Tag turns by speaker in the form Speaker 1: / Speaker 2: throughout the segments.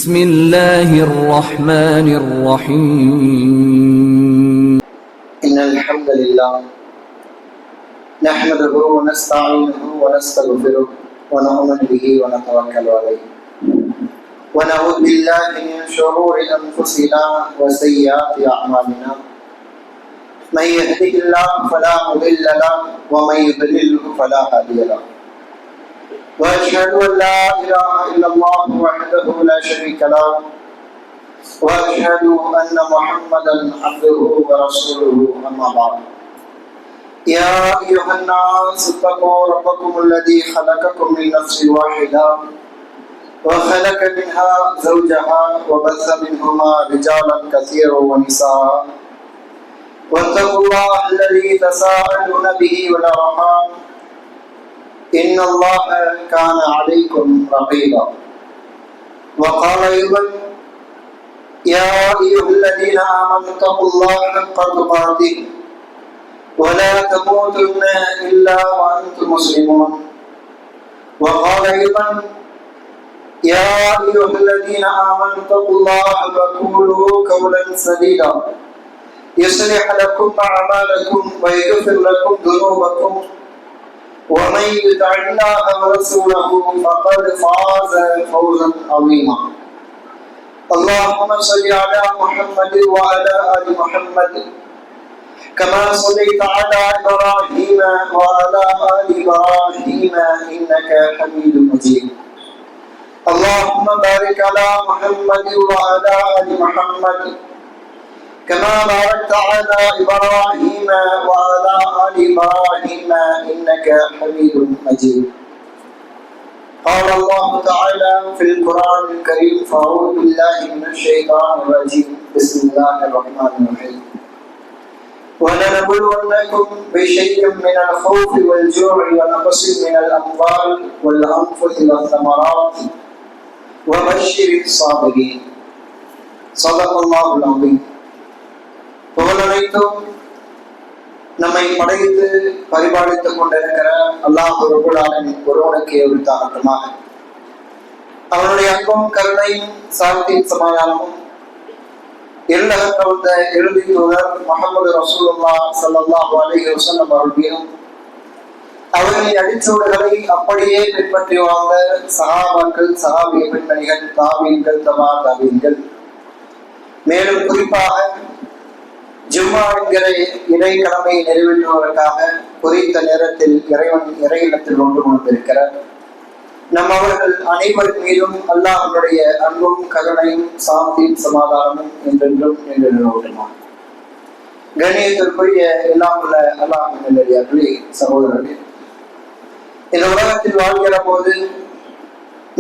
Speaker 1: بسم الله الرحمن الرحيم
Speaker 2: إن الحمد لله نحمده ونستعينه ونستغفره ونؤمن به ونتوكل عليه ونعوذ بالله من شرور أنفسنا وسيئات أعمالنا من يهده الله فلا مضل له ومن يضلله فلا هادي له وأشهد أن لا إله إلا الله وحده لا شريك له وأشهد أن محمدا عبده ورسوله أما بعد يا أيها الناس اتقوا ربكم الذي خلقكم من نفس واحدة وخلق منها زوجها وبث منهما رجالا كثيرا ونساء واتقوا الله الذي تساءلون به والأرحام إن الله كان عليكم رقيبا وقال أيضا يا أيها الذين آمنوا اتقوا الله حق تقاته ولا تموتن إلا وأنتم مسلمون وقال أيضا يا أيها الذين آمنوا اتقوا الله وقولوا قولا سديدا يصلح لكم أعمالكم ويغفر لكم ذنوبكم ومن يطع الله ورسوله فقد فاز فوزا عظيما اللهم صل على محمد وعلى آل محمد كما صليت على إبراهيم وعلى آل إبراهيم إنك حميد مجيد اللهم بارك على محمد وعلى آل محمد كما باركت على إبراهيم وعلى آل إبراهيم إنك حميد مجيد قال الله تعالى في القرآن الكريم فأعوذ بالله من الشيطان الرجيم بسم الله الرحمن الرحيم ولنبلونكم بشيء من الخوف والجوع ونقص من الأموال والأنفس والثمرات وبشر الصابرين صدق الله العظيم புகழனைத்தும் நம்மை படைத்து பரிபாலித்துக் கொண்டிருக்கிற அல்லாஹ் ரப்பல் ஆலமீன் ஒருவனுக்கு உரித்தாகட்டுமாக. அவனுடைய அன்பும் கருணையும் சாந்தியும் சமாதானமும் எல்லகத்த வந்த இறுதி தூதர் முஹம்மது ரசூலுல்லாஹ் ஸல்லல்லாஹு அலைஹி வஸல்லம் அவர்கள் மீதும் அவர்களின் அடிச்சுவடுகளை அப்படியே பின்பற்றி வாழ்ந்த சஹாபாக்கள், சஹாபிய பெண்மணிகள், தாபீன்கள், தபா தாபீன்கள், மேலும் குறிப்பாக ஜும்மா என்கிற இறை கடமையை நிறைவேற்றுவதற்காக குறித்த நேரத்தில் இறையிடத்தில் ஒன்று கொண்டிருக்கிறார் நம் அவர்கள் அனைவரின் மீதும் அல்லாஹ்வுடைய அன்பும் கருணையும் சாந்தியும் சமாதானமும் என்றென்றும் நிலைநிறுவட்டுமாம். கண்ணியத்திற்குரிய எல்லாம் உள்ள அல்லாஹ் நல்லடியார்களே, சகோதரர்களே, இந்த உலகத்தில் வாழ்கிற போது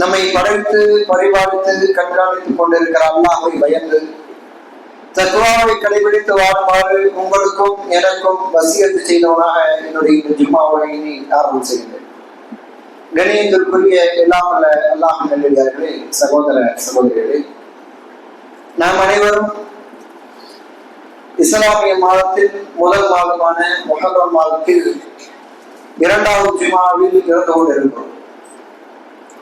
Speaker 2: நம்மை படைத்து பரிபாலித்து கண்காணித்துக் கொண்டிருக்கிற அல்லாஹ்வை பயந்து தக்வாவை கடைபிடித்து வாழுமாறு உங்களுக்கும் எனக்கும் வசியத்து செய்தவனாக என்னுடைய இந்த ஜும்மாவை ஆரம்பம் செய்கிறேன். கணியத்திற்குரிய எல்லாம் உள்ள அல்லாஹ் நல்லடியார்களே, சகோதர சகோதரிகளே, நாம் அனைவரும் இஸ்லாமிய மாதத்தில் முதல் மாதமான முஹர்ரம் மாதத்தில் இரண்டாவது ஜும்மாவில் இருந்து கொண்டிருக்கிறோம்.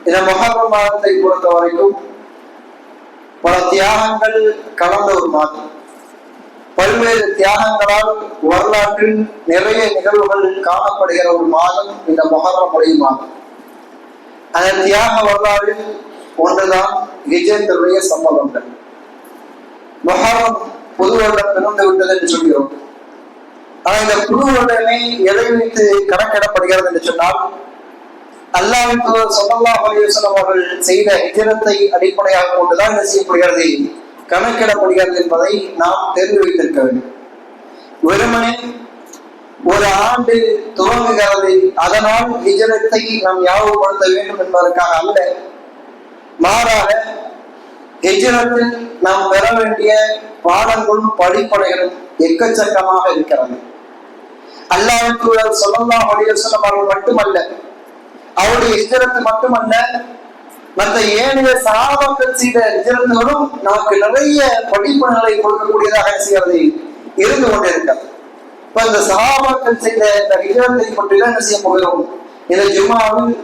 Speaker 2: இந்த முஹர்ரம் மாதத்தை பொறுத்த வரைக்கும் பல தியாகங்கள் கலந்த ஒரு மாதம். பல்வேறு தியாகங்களால் வரலாற்றில் நிறைய நிகழ்வுகள் காணப்படுகிற ஒரு மாதம் இந்த முஹர்ரமுடைய மாதம். அந்த தியாக வரலாறில் ஒன்றுதான் ஹிஜ்ரத்துடைய சம்பவங்கள். முஹர்ரம் புது வருடம் பிறந்து விட்டது என்று சொல்கிறோம். ஆனால் இந்த புது வருடமே எதை வைத்து கணக்கிடப்படுகிறது என்று சொன்னால், அல்லாஹ்வின் தூதர் ஸல்லல்லாஹு அலைஹி வஸல்லம் அவர்கள் செய்த ஹிஜ்ரத்தை அடிப்படையாக கொண்டுதான் என்ன செய்யப்படுகிறது, கணக்கிடப்படுகிறது என்பதை நாம் தெரிந்து வைத்திருக்க வேண்டும். வெறுமனே ஒரு ஆண்டு துவங்குகிறது, அதனால் ஹிஜ்ரத்தை நாம் ஞாபகப்படுத்த வேண்டும் என்பதற்காக அல்ல. மாறாக ஹிஜ்ரத்தில் நாம் பெற வேண்டிய பாடங்களும் படிப்படைகளும் எக்கச்சக்கமாக இருக்கிறது. அல்லாஹ்வின் தூதர் ஸல்லல்லாஹு அலைஹி வஸல்லம் அவர்கள் மட்டுமல்ல, அவருடைய ஹிஜ்ரத் மட்டுமல்ல, மற்ற ஏனைய சஹாபாக்கள் செய்த ஹிஜ்ரத்துகளும் நமக்கு நிறைய படிப்புகளை கொடுக்கக்கூடியதாக செய்கிறது இருந்து கொண்டிருக்கிறது. இப்ப இந்த சஹாபாக்கள் செய்த இந்த ஹிஜ்ரத்தை பற்றி தான் என்ன செய்ய போகிறோம், இந்த ஜும்மாவில்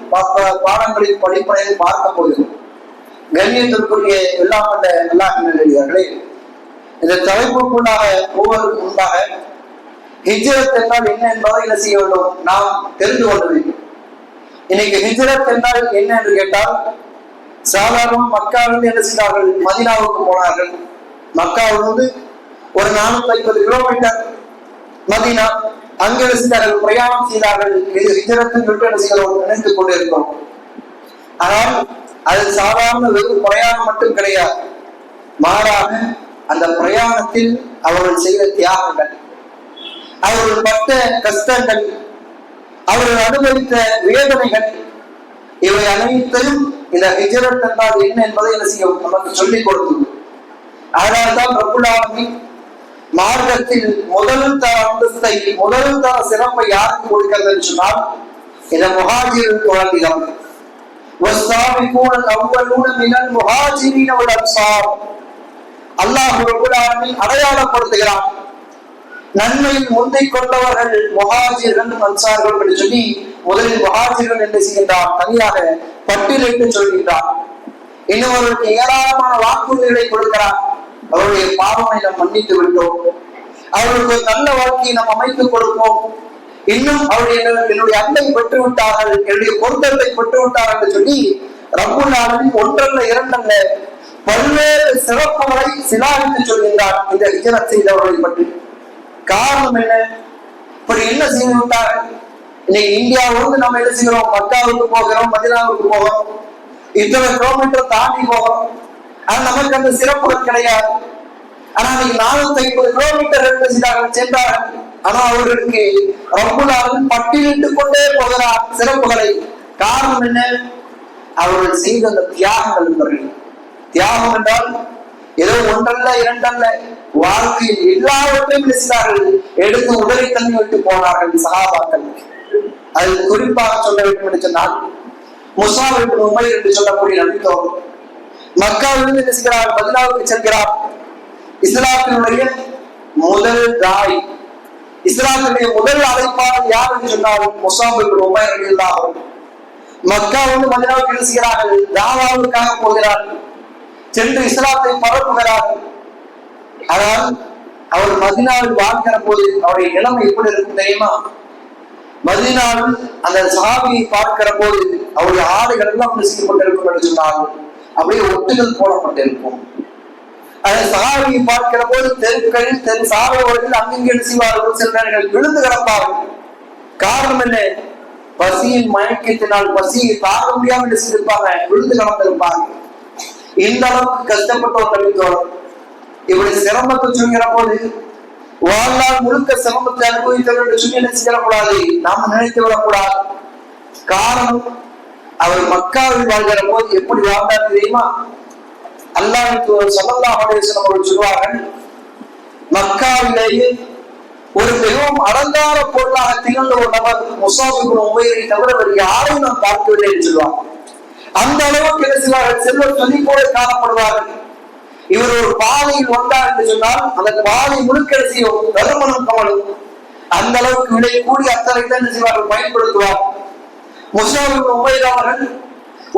Speaker 2: பாடங்களின் படிப்பனையை பார்க்க போகிறோம். கண்ணியத்திற்குரிய எல்லாம் வந்த அல்லாஹ்வின் நல்லடியார்களே, இந்த தலைப்புக்குள்ளாக ஒவ்வொருக்கும் முன்பாக ஹிஜ்ரத் என்றால் என்ன என்பதை என்ன செய்ய வேண்டும், நாம் தெரிந்து கொள்ள வேண்டும். இன்னைக்கு ஹிஜ்ரத் என்றால் என்ன என்று கேட்டால், சாதாரண மக்காவிலிருந்து என்ன செய்தார்கள், மதீனாவுக்கு போனார்கள். மக்காவிலிருந்து ஒரு 450 கிலோமீட்டர் மதீனா, அங்கு என்ன செய்தார்கள், பிரயாணம் செய்தார்கள். இது ஹிஜ்ரத்தின் விட்டு என்ன செய்கிறோம், நினைத்துக் கொண்டு இருக்கிறோம். ஆனால் அது சாதாரண வெறும் பிரயாணம் மட்டும் கிடையாது. மாறாக அந்த பிரயாணத்தில் அவர்கள் செய்த தியாகங்கள், அவர்கள் பட்ட கஷ்டங்கள், அவர்கள் அனுபவித்த வேதனைகள், இவை அனைத்தையும் இந்த ஹிஜ்ரத் என்றால் என்ன என்பதை என்ன செய்யும், நமக்கு சொல்லிக் கொடுத்தது. அதனால்தான் ரப்புல் ஆலமீன் மார்க்கத்தில் முதல் தர அந்தஸ்தை, முதல் தர சிறப்பை யாருக்கு கொடுக்கிறது சொன்னால், இந்த முஹாஜிர்கள் குழந்தைகள் والسابقون الأولون من المهاجرين والأنصار. அல்லாஹ் ரப்புல் ஆலமீன் அடையாளப்படுத்துகிறான். நன்மையில் முந்திக் கொண்டவர்கள் முஹாஜிர்கள் அன்சார்கள் என்று சொல்லி முதலில் முஹாஜிர்கள் என்று செய்கின்றார், தனியாக பட்டியலிட்டு சொல்கின்றார். இன்னும் அவர்களுக்கு ஏராளமான வாக்குறுதிகளை கொடுக்கிறார். அவருடைய பாவங்களை நாம் மன்னித்து விட்டோம், அவர்களுக்கு நல்ல வாழ்க்கையை நாம் அமைத்துக் கொடுப்போம், இன்னும் அவருடைய என்னுடைய அன்பை பெற்று விட்டார்கள், என்னுடைய பொருத்தத்தை பெற்று விட்டார்கள் என்று சொல்லி ரப்புல் ஆலமீன் ஒன்றல்ல இரண்டல்ல பல்வேறு சிறப்புகளை சிலாவித்து சொல்கின்றார் இந்த ஹிஜ்ரத் செய்தவர்களை பற்றி. காரணம் என்ன, இப்படி என்ன செய்து விட்டார்கள்? இன்னைக்கு இந்தியாவிலிருந்து நம்ம என்ன செய்கிறோம், மக்காவுக்கு போகிறோம், மதீனாவுக்கு போகிறோம், இத்தனை கிலோமீட்டர் தாண்டி போகிறோம். ஆனா நமக்கு அந்த சிறப்புகள் கிடையாது. ஆனா இன்னைக்கு 450 கிலோமீட்டர் என்ன செய்தார்கள், சென்றார்கள். ஆனா அவர்களுக்கு ரப்புல் ஆலமீன் பட்டியலிட்டுக் கொண்டே போகிறார் சிறப்புகளை. காரணம் என்ன, அவர்கள் செய்த அந்த தியாகங்கள் என்பவர்கள். தியாகம் என்றால் ஏதோ ஒன்றல்ல இரண்டல்ல, வாழ்க்கையில் எல்லாவற்றையும் செய்தார்கள், எடுத்து உதவி தண்ணி விட்டு போனார்கள் சஹாபாக்கள். அது குறிப்பாக சொல்ல வேண்டும் என்று சொன்னால், முஸாப் இப்னு உமைர் என்று சொல்லக்கூடிய நபித்தோர் மக்காவிலிருந்து என்ன செய்கிறார், மதீனாவுக்கு செல்கிறார். இஸ்லாத்தினுடைய முதல் தாய், இஸ்லாத்தினுடைய முதல் அழைப்பாளர் யார் என்று சொன்னால் முஸாப் இப்னு உமைர் ரலியல்லாஹு அன்ஹு. மக்காவிலிருந்து மதீனாவுக்கு என்ன செய்கிறார்கள், தாவாவுக்காக போகிறார்கள், சென்று இஸ்லாத்தை பரப்புகிறார்கள். ஆனால் அவர் மதீனாவில் வாழ்கிற போது அவருடைய நிலைமை எப்படி இருக்கும் தெரியுமா? மதீனாவில் அந்த சஹாபியை பார்க்கிற போது அவருடைய ஆடைகள் எல்லாம் செய்யப்பட்டிருக்கும் என்று சொன்னார்கள். அப்படியே ஒட்டுகள் போடப்பட்டிருக்கும். அந்த சஹாபியை பார்க்கிற போது தெருக்களில் தெரு சாலையோரத்தில் அங்கங்கே செய்வார்கள், சில நேரங்கள் விழுந்து கிடப்பார்கள். காரணம் என்ன, பசியின் மயக்கத்தினால் பசியை தாங்க முடியாமல் செய்திருப்பாங்க, விழுந்து கிடந்திருப்பாங்க. இந்த அளவுக்கு கஷ்டப்பட்ட ஒரு நபித்தோழர் இப்படி சிரமத்தை சொல்கிற போது வாழ்நாள் முழுக்க சிரமத்தை அனுபவித்தவர் என்று சொல்லி என்ன செய்யக்கூடாது, நாம நினைத்து விடக்கூடாது. காரணம், அவர் மக்காவில் வாழ்கிற போது எப்படி வாழ்ந்தார் தெரியுமா? அல்லாஹ் ஸல்லல்லாஹு அலைஹி வஸல்லம் அவர்கள் சொல்வார்கள், மக்காவிலேயே ஒரு மிகவும் அலங்கார பொருளாக திகழ்ந்த ஒரு நபர் முஸாப் இப்னு உமைரை தவிர வேறு யாரையும் நாம் பார்க்கவில்லை என்று சொல்வார். அந்த அளவுக்கு என்ன செய்வார்கள், செல்வ செழிப்போடு காணப்படுவார்கள். இவர் ஒரு பாதையில் வந்தார் என்று சொன்னால் அந்த பாதை முழுக்க செய்யும் தருமனும் கமலும் அந்த அளவுக்கு விலை கூடி அத்தனை என்ன செய்வார்கள், பயன்படுத்துவார். முஸாப் இப்னு உமைர் அவர்கள்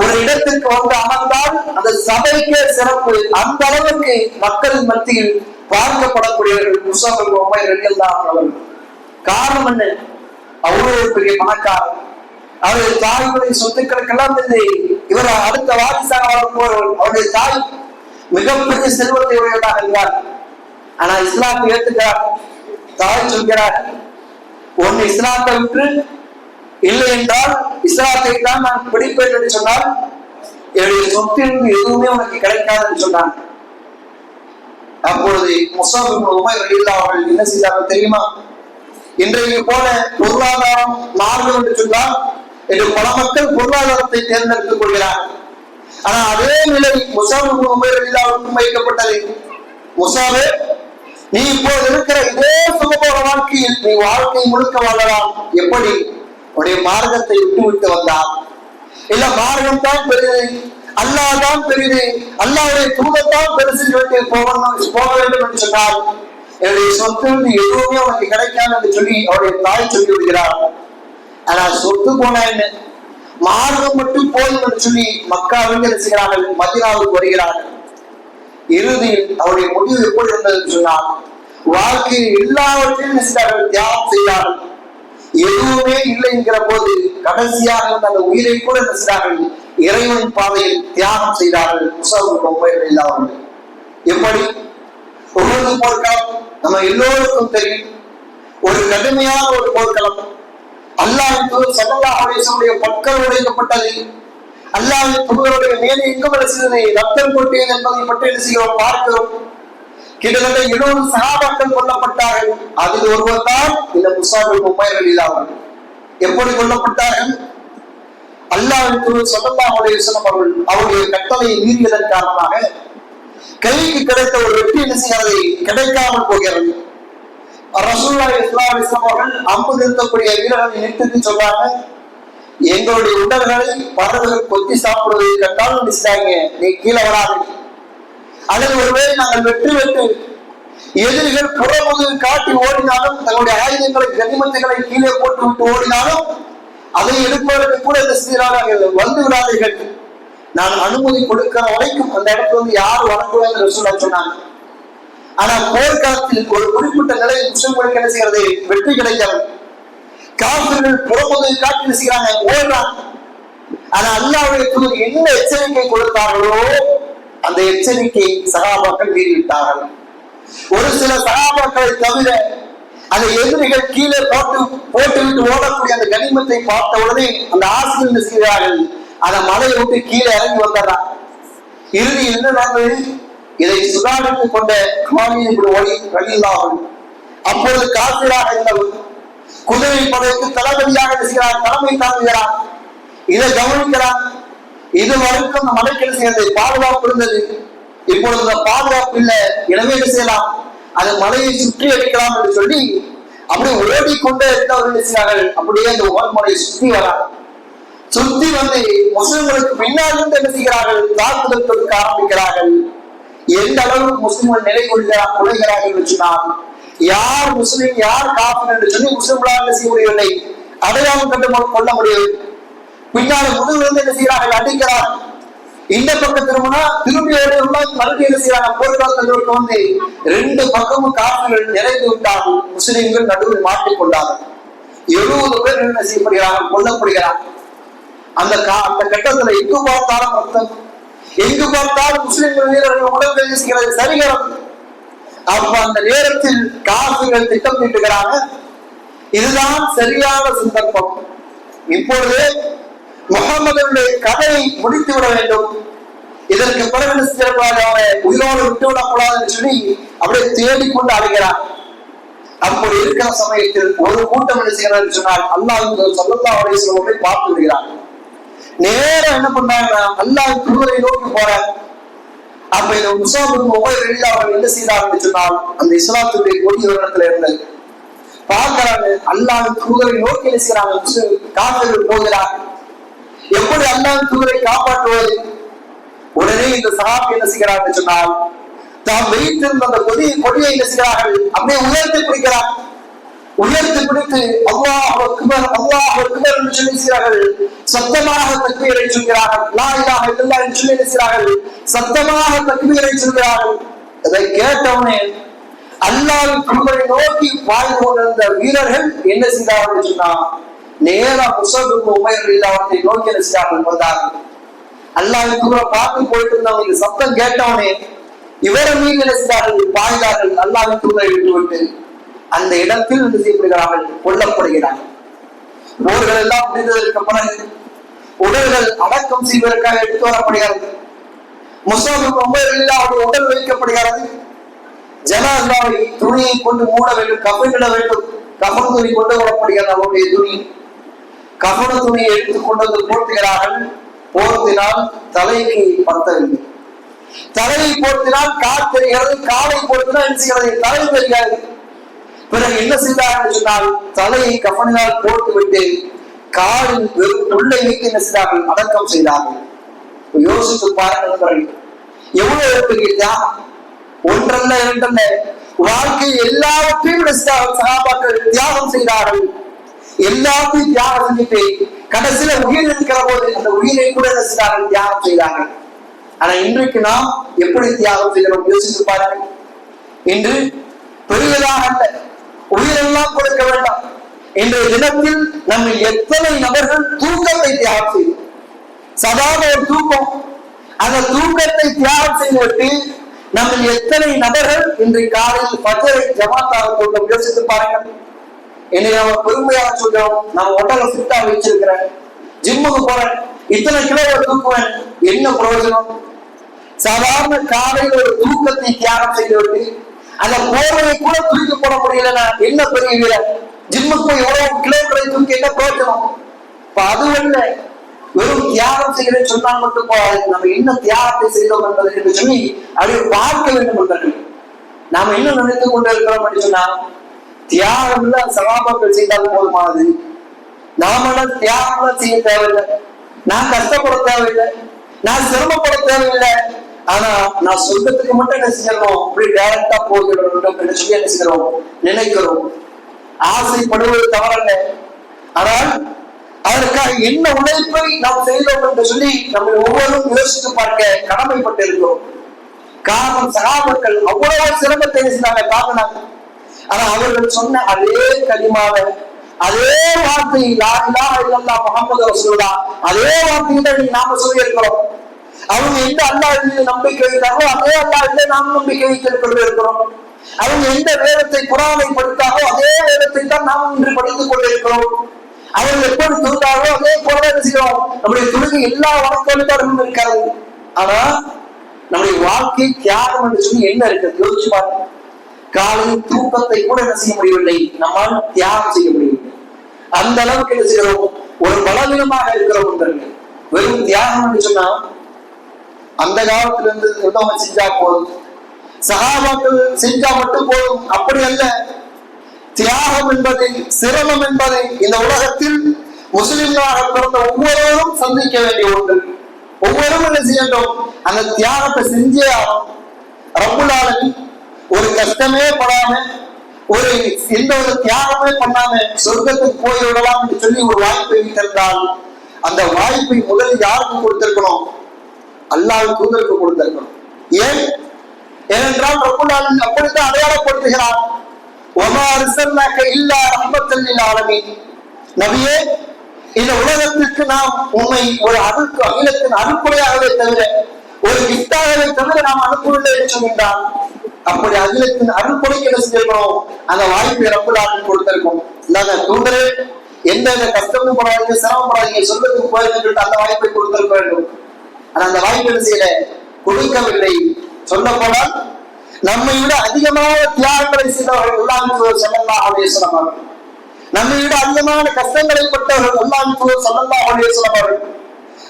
Speaker 2: ஒரு இடத்திற்கு வந்து அமர்ந்தால் அந்த சபைக்கே சிறப்பு, அந்த அளவுக்கு மக்களின் மத்தியில் பார்க்கப்படக்கூடியவர்கள் முஸாப் இப்னு உமைர் ரலியல்லாஹு அன்ஹு. காரணம் என்ன, அவ்வளவு பெரிய பணக்காரர். அவருடைய தாயுடைய சொத்துக்களுக்கெல்லாம் இவர் அடுத்த வாரிசாக வரப்போவர். அவருடைய தாய் மிகப்பெரிய செல்வத்தை உடையவராக இருந்தார். ஆனா இஸ்லாத்தை ஏற்றுக்கிறார். தாய் சொல்கிறார், ஒன்னு இஸ்லாத்தை விட்டு, இல்லை என்றால் இஸ்லாத்தை தான் நான் பிடிப்பேன் என்று சொன்னால் என்னுடைய சொத்திலிருந்து எதுவுமே உனக்கு கிடைக்காது என்று சொன்னார். அப்பொழுது முஸாப் இப்னு உமைர் ரலியல்லாஹு அன்ஹு என்ன செய்தார்கள் தெரியுமா? இன்றைக்கு போல பொருளாதாரம் மாறும் என்று சொன்னால் என்று பல மக்கள் பொருளாதாரத்தை தேர்ந்தெடுத்துக் கொள்கிறார். ஆனா அதே நிலை முஸாப் இப்னு உமைர் ரலியல்லாஹு அன்ஹு வைக்கப்பட்டது. முஸாபே, நீ இப்போது இருக்கிற இதே சுகபோக வாழ்க்கையில் நீ வாழ்க்கை முழுக்க வாழலாம். எப்படி? உடைய மார்க்கத்தை விட்டு வந்தார். இல்ல மார்க்கம் தான் பெரிது, அல்லாஹ் தான் பெரிது, அல்லாஹ்வுடைய தூதத்தான் பெருசு போக வேண்டும் என்று சொன்னார். என்னுடைய சொத்து எதுவுமே உனக்கு கிடைக்காது என்று சொல்லி அவருடைய தாய் சொல்லி விடுகிறார். ஆனா சொத்து போனா என்ன, மார்க்கம் மட்டும் போதும் என்று சொல்லி மக்காவிலிருந்து என்ன செய்கிறார்கள், மதீனாவுக்கு வருகிறார்கள். இறுதியில் அவருடைய முடிவு எப்படி இருந்தது சொன்னால், வாழ்க்கையில் எல்லாவற்றையும் தியாகம் செய்தார்கள். எதுவுமே இல்லை என்கிற போது கடைசியாக அந்த உயிரை கூட என்ன செய்தார்கள், இறைவன் பாதையில் தியாகம் செய்தார்கள். அவர்கள் எப்படி உலக போர்க்களம் நம்ம எல்லோருக்கும் தெரியும். ஒரு கடுமையான ஒரு போர்க்களம். அல்லாஹ்வின் தூதர் ஸல்லல்லாஹு அலைஹி வஸல்லம் பற்கள் உடைக்கப்பட்டது. அல்லாஹ்வின் தூதருடைய மேலே எங்கும் செய்தது ரத்தம் கொட்டியது என்பதை பற்றி என்ன செய்கிறோம், பார்க்கிறோம். கிட்டத்தட்ட 70 சஹாபாக்கள் கொல்லப்பட்டார்கள். அதில் ஒருவர் தான் இந்த முஸாப் இப்னு உமைர் ரலியல்லாஹு அன்ஹு. எப்படி கொல்லப்பட்டார்கள்? அல்லாஹ்வின் தூதர் ஸல்லல்லாஹு அலைஹி வஸல்லம் அவருடைய கட்டளையை மீறியதன் காரணமாக கைக்கு கிடைத்த ஒரு வெற்றி என்ன செய்கிறது, கிடைக்காமல் போகிறது. ரசூலுல்லாஹி ஸல்லல்லாஹு அலைஹி வஸல்லம் அவர்கள் அம்பு நிறுத்தக்கூடிய வீரர்களை நிறுத்தி சொல்றாங்க, எங்களுடைய உடல்களை பறவைகள் கொத்தி சாப்பிடுவதை கண்டாலும் நினைச்சாங்க, நீ கீழே வராது. அல்லது ஒருவேளை நாங்கள் வெற்றி பெற்று எதிரிகள் புறமுதுகு காட்டி ஓடினாலும், தங்களுடைய ஆயுதங்களை கனிமத்துகளை கீழே போட்டு விட்டு ஓடினாலும் அதை எடுப்பதற்கு கூட இந்த செய்கிறார்கள், வந்து விடாதீர்கள், நான் அனுமதி கொடுக்கிற வரைக்கும் அந்த இடத்துல வந்து யாரும் வரக்கூடாது ரசூலுல்லாஹ் சொன்னாங்க. ஆனா போர்க்காலத்தில் ஒரு குறிப்பிட்ட நிலையில் முஸ்லிம்களுக்கு என்ன செய்கிறது, வெற்றி கிடைக்கிறது. காஃபிர்கள் புறமுதுகு காட்டி என்ன செய்கிறாங்க, ஓடுறாங்க. ஆனா அல்லாஹ்வுடைய தூதர் என்ன எச்சரிக்கை கொடுத்தார்களோ அந்த எச்சரிக்கை சஹாபாக்கள் மீறிவிட்டார்கள். ஒரு சில சஹாபாக்களை தவிர அந்த எதிரிகள் கீழே போட்டு விட்டு ஓடக்கூடிய அந்த கனிமத்தை பார்த்த உடனே அந்த ஆசிரியர் என்ன செய்கிறார்கள், அந்த மலையை விட்டு கீழே இறங்கி வந்தார். இறுதி என்ன நடந்தது, இதை சுதாரித்துக் கொண்ட அப்பொழுது காபிராக இருந்தவர் குதிரை படைக்கு தளபதியாக இருக்கிறார், தலைமை தாங்குகிறார். இதை கவனிக்கிறார். இது வரைக்கும் அந்த மலைக்கு என்ன செய்யறது, பாதுகாப்பு இருந்தது. இப்பொழுது அந்த பாதுகாப்பு இல்லை, எனவே என்ன செய்யலாம், அந்த மலையை சுற்றி அடிக்கலாம் என்று சொல்லி அப்படி ஓடிக்கொண்டே இருந்தவர்கள் செய்கிறார்கள். அப்படியே அந்த மலையை சுற்றி வரார். சுத்தி வந்து முஸ்லிம்களுக்கு பின்னால் இருந்து என்ன செய்கிறார்கள், தாக்குதல் தொடுக்க ஆரம்பிக்கிறார்கள். எந்த அளவுக்கு முஸ்லிம்கள் நிலை கொள்கிறார்கள் என்று சொன்னால், யார் முஸ்லிம் யார் காஃபிர் என்று சொல்லி முஸ்லிம்களால் என்ன செய்ய முடியவில்லை, அடையாளம் கண்டு கொள்ள முடியவில்லை. பின்னால் முதுகிலிருந்து என்ன செய்கிறார்கள், அடிக்கிறார். இந்த பக்கம் திரும்பினா திரும்பி மறுபடியும் என்ன செய்யறாங்க, போர்க்காலத்திற்கு வந்து 2 பக்கமும் காஃபிர்கள் நிறைந்து விட்டார்கள். முஸ்லிம்கள் நடுவில் மாட்டிக்கொண்டார்கள். 70 பேர் என்ன செய்யப்படுகிறார்கள், கொல்லப்படுகிறார்கள். அந்த கட்டத்துல எங்கு பார்த்தாலும் ரத்தம், எங்கு பார்த்தாலும் முஸ்லிம்கள் வீரர்கள் உடல்கள் செய்கிறது சரிகிறது. அப்ப அந்த நேரத்தில் காஃபிர்கள் திட்டம் தீட்டுகிறாங்க, இதுதான் சரியான சந்தர்ப்பம், இப்பொழுது முகமதுடைய கதையை முடித்து விட வேண்டும், இதற்கு பிறகு உயிரோடு விட்டுவிடக்கூடாது என்று சொல்லி அப்படியே தேடிக்கொண்டு அழைக்கிறார். அப்படி இருக்கிற சமயத்தில் ஒரு கூட்டம் என்ன செய்கிறார் சொன்னால், அல்லாஹ் ஸல்லல்லாஹு அலைஹி வஸல்லம் பார்த்து விடுகிறார். நேரம் என்ன பண்றாங்க, அல்லாஹ் தூதரை நோக்கி போறாங்க. அப்ப இந்த முஸாப் இப்னு உமைர் ரலியல்லாஹு அன்ஹு என்ன செய்தார் சொன்னால், அந்த இஸ்லாத்துடைய கொடி இடத்துல இருந்தது பார்க்கிறாங்க. அல்லாஹ் தூதரை நோக்கி என்ன செய்யறாங்க, காஃபிர்கள் போகிறார். எப்படி அல்லாஹ் தூதரை காப்பாற்றுவது? உடனே இந்த சஹாபி என்ன செய்கிறார் சொன்னால், தாம் வைத்திருந்த அந்த கொடியை என்ன செய்கிறார்கள், அப்படியே உயர்த்தி பிடிக்கிறார். உயர்த்தி பிடித்து அல்லாஹ் அக்பர் அல்லாஹ் அக்பர் என்று சொல்லுகிறார்கள். சத்தமாக தக்பீரை சொல்கிறார்கள். லா இலாஹ இல்லல்லாஹ் என்று சொல்லுகிறார்கள். சத்தமாக தக்பீரை சொல்கிறார்கள். அதை கேட்டவுடனே அல்லாஹ்வின் தூதரை நோக்கி வாழ்ந்து கொண்டிருந்த வீரர்கள் என்ன செய்தார்கள் சொன்னா, நேரா முஸாப் இப்னு உமைர் ரலியல்லாஹு அன்ஹு நோக்கி என்ன செய்தார்கள், வந்தார்கள். அல்லாஹ்வின் தூதரை பார்த்து போயிட்டு இருந்தவங்க சத்தம் கேட்டவுடனே இவரை மீது என்ன செய்தார்கள், பாய்ந்தார்கள். அல்லாஹ்வின் தூதரை விட்டுவிட்டு அந்த இடத்தில் என்ன செய்யப்படுகிறார்கள், கொல்லப்படுகிறார்கள். போர்கள் எல்லாம் முடிந்ததற்கு பிறகு உடல்கள் அடக்கம் செய்வதற்காக எடுத்து வரப்படுகிறது. முஸாப் இப்னு உமைர் ரலியல்லாஹு அன்ஹு உடல் வைக்கப்படுகிறது. ஜனாஸாவை துணியை கொண்டு மூட வேண்டும், கஃனிட வேண்டும். கஃன் துணி கொண்டு வரப்படுகிறது. அவருடைய துணி கஃன துணியை எடுத்துக் கொண்டு வந்து போர்த்துகிறார்கள். போர்த்தினால் தலைக்கு பத்தவில்லை. தலையை போர்த்தினால் கால் தெரிகிறது, காலை போர்த்தினால் என்ன செய்கிறது, தலை தெரியாது. பிறகு என்ன செய்தார்கள் சொன்னால், தலையை கஃனினால் போட்டு விட்டு காலில் வெறும் உள்ளே வைத்து என்ன செய்தார்கள், அடக்கம் செய்தார்கள். யோசித்து பாருங்கள், எவ்வளவு பெரிய தியாகம். ஒன்றல்ல இரண்டல்ல, வாழ்க்கை எல்லாவற்றையும் சகாபாக்கள் தியாகம் செய்தார்கள். எல்லாத்தையும் தியாகம் செஞ்சுட்டு கடைசியில உயிர் இருக்கிற போது அந்த உயிரை கூட செய்தார்கள், தியாகம் செய்தார்கள். ஆனா இன்றைக்கு நாம் எப்படி தியாகம் செய்கிறோம் யோசித்து பாருங்கள். இன்று பெரியதாக அல்ல, உயிரெல்லாம் கொடுக்க வேண்டாம். இன்றைய தினத்தில் நம்ம எத்தனை நபர்கள் தூக்கத்தை தியாகம் செய்வோம். சாதாரண ஒரு தூக்கம், அந்த தூக்கத்தை தியாகம் செய்துவிட்டு நம்ம எத்தனை நபர்கள் இன்று காலையில் பஜரை ஜமாத்தாக கொண்டோம் யோசித்து பாருங்கள். என்னை நம்ம பெருமையாக சொல்றோம், நம்ம உடலை ஃபிட்டா வச்சிருக்கிறேன், ஜிம்முக்கு போறேன், இத்தனை கிலோ தூக்குவேன், என்ன பிரயோஜனம்? சாதாரண காலையில் ஒரு தூக்கத்தை தியாகம் செய்துவிட்டு அந்த போர்வையை கூட தூக்கி போட முடியலன்னா என்ன பெரிய வீரர்? ஜிம்முக்கு போய் எவ்வளவு கிலோக்களை தூக்கி என்ன பிரயோஜனம்? அதுவல்ல, வெறும் தியாகம் செய்கிறேன்னு சொன்னால் மட்டும் போகாது, நம்ம என்ன தியாகத்தை செய்தோம் என்பதை என்று சொல்லி அப்படியே பார்க்க வேண்டும் என்றார்கள். நாம இன்னும் நினைத்து கொண்டு இருக்கிறோம் அப்படின்னு சொன்னா, தியாகம் இல்ல சகாபாக்கள் செய்தால் போதுமானது, நாம தியாகம் செய்ய தேவையில்லை, நான் கஷ்டப்பட தேவையில்லை, நான் சிரமப்பட தேவையில்லை, ஆனா நான் சொர்க்கத்துக்கு மட்டும் என்ன செய்யணும், அப்படி டைரக்டா போகிறோம் என்று சொல்லி என்ன செய்கிறோம், நினைக்கிறோம். ஆசைப்படுவது தவறல்ல, ஆனால் அதற்காக என்ன உழைப்பை நாம் செய்தோம் என்று சொல்லி நம்ம ஒவ்வொருவரும் யோசித்து பார்க்க கடமைப்பட்டு இருக்கிறோம். காரணம், சகாபாக்கள் அவ்வளவு சிரமத்தை செய்தாங்க, காரணம். ஆனா அவர்கள் சொன்ன அதே கலிமாவ, அதே வார்த்தை லா இலாஹ இல்லல்லாஹ் முஹம்மது ரசூலுல்லாஹ், அதே வார்த்தையை நாம சொல்லி இருக்கிறோம். அவங்க எந்த அல்லாஹ் மீது நம்பிக்கை வைத்தாரோ அதே அல்லாஹ் நாம் நம்பிக்கை வைத்துக் கொண்டு இருக்கிறோம். அவங்க எந்த வேதத்தை குர்ஆனை படித்தாரோ அதே வேதத்தை தான் நாம் இன்று படித்துக் கொண்டிருக்கிறோம். அவர்கள் எப்படி தொழுதாரோ அதே போல செய்கிறோம். நம்முடைய தொழுகை எல்லா வழக்கங்களும் இருக்காது. ஆனா நம்முடைய வாழ்க்கை தியாகம் என்று சொல்லி என்ன இருக்கு யோசிச்சு பாருங்க. காலையில் தூக்கத்தை கூட என்ன செய்ய முடியவில்லை, நம்மால் தியாகம் செய்ய முடியவில்லை. அந்த அளவுக்கு என்ன செய்கிறோம், ஒரு பலவீனமாக இருக்கிறோம். வெறும் தியாகம் என்று சொன்னா அந்த காலத்துல இருந்து உள்ளவங்க செஞ்சா போதும், சகாபாக்கள் செஞ்சா மட்டும் போதும், அப்படி அல்ல. தியாகம் என்பதை, சிரமம் என்பதை இந்த உலகத்தில் முஸ்லிம்களாக பிறந்த ஒவ்வொருவரும் சந்திக்க வேண்டிய ஒன்று. ஒவ்வொருவரும் என்ன செய்யணும், அந்த தியாகத்தை செஞ்சே ஆகும். ரப்புல் ஆலமீன் ஒரு கஷ்டமே படாம, ஒரு எந்த ஒரு தியாகமே பண்ணாம சொர்க்கத்துக்கு போய்விடலாம் என்று சொல்லி ஒரு வாய்ப்பை வைத்திருந்தால் அந்த வாய்ப்பை முதலில் யாருக்கு கொடுத்திருக்கணும், அல்லாஹ் தூதருக்கு கொடுத்திருக்கணும். ஏன்? ஏனென்றால் ரப்புல் ஆலமீன் அப்படித்தான் அடையாளப்படுத்துகிறார். வமா அர்ஸல்னாக இல்லா ரஹ்மத்தல் லில் ஆலமீன். நபியே, இந்த உலகத்திற்கு நாம் உண்மை ஒரு அகிலத்தின் அனுப்புரையாகவே தவிர, ஒரு கிஃப்டாகவே தவிர நாம் அனுப்பவில்லை என்று சொல்கின்றான். அப்படி அகிலத்தின் அருள்பொழிக்கு என்ன செஞ்சிருக்கணும், அந்த வாய்ப்பை ரப்புல் ஆலமீன் கொடுத்திருக்கோம். இந்தாங்க தூதரே, எந்த கஷ்டமும் படாதீங்க, சிரமப்படாதீங்க, சொர்க்கத்துக்கு போயிருந்துட்டு அந்த வாய்ப்பை கொடுத்திருக்க வேண்டும். ஆனா அந்த வாய்ப்பு என்ன செய்யல, கொடுக்கவில்லை. சொல்ல போனால் நம்மை விட அதிகமான தியாகங்களை செய்தவர்கள் அல்லாஹ் ஸல்லல்லாஹு அலைஹி வஸல்லம் அவர்கள், நம்மை விட அதிகமான கஷ்டங்களை பட்டவர்கள் அல்லாஹ் ஸல்லல்லாஹு அலைஹி வஸல்லம் அவர்கள்.